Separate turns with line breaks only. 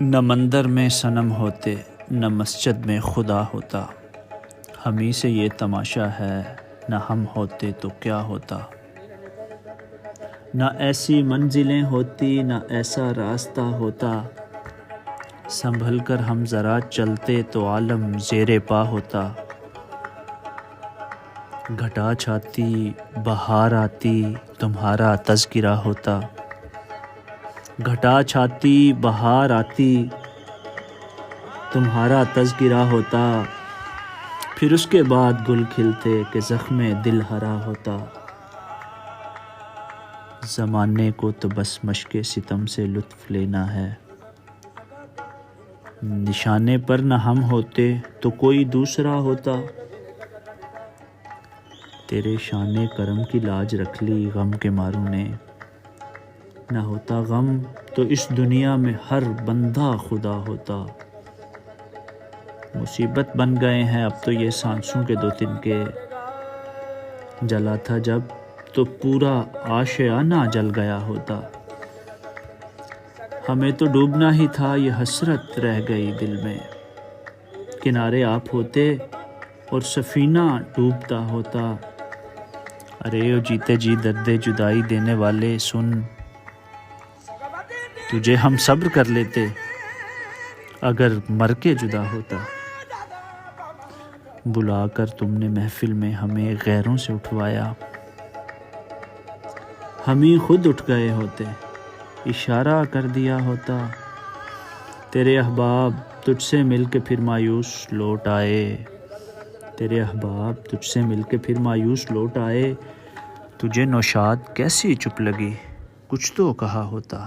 نہ مندر میں صنم ہوتے، نہ مسجد میں خدا ہوتا، ہم ہی سے یہ تماشا ہے، نہ ہم ہوتے تو کیا ہوتا۔ نہ ایسی منزلیں ہوتی، نہ ایسا راستہ ہوتا، سنبھل کر ہم ذرا چلتے تو عالم زیر پا ہوتا۔ گھٹا چھاتی بہار آتی، تمہارا تذکرہ ہوتا۔ گھٹا چھاتی بہار آتی، تمہارا تذکرہ ہوتا، پھر اس کے بعد گل کھلتے کہ زخم دل ہرا ہوتا۔ زمانے کو تو بس مشق ستم سے لطف لینا ہے، نشانے پر نہ ہم ہوتے تو کوئی دوسرا ہوتا۔ تیرے شان کرم کی لاج رکھ لی غم کے ماروں نے، نہ ہوتا غم تو اس دنیا میں ہر بندہ خدا ہوتا۔ مصیبت بن گئے ہیں اب تو یہ سانسوں کے دو تنکے، جلا تھا جب تو پورا آشیانہ جل گیا ہوتا۔ ہمیں تو ڈوبنا ہی تھا، یہ حسرت رہ گئی دل میں، کنارے آپ ہوتے اور سفینہ ڈوبتا ہوتا۔ ارے او جیتے جی درد جدائی دینے والے سن، تجھے ہم صبر کر لیتے اگر مر کے جدا ہوتا۔ بلا کر تم نے محفل میں ہمیں غیروں سے اٹھوایا، ہم ہی خود اٹھ گئے ہوتے، اشارہ کر دیا ہوتا۔ تیرے احباب تجھ سے مل کے پھر مایوس لوٹ آئے، تیرے احباب تجھ سے مل کے پھر مایوس لوٹ آئے۔ تجھے نوشاد کیسی چپ لگی، کچھ تو کہا ہوتا۔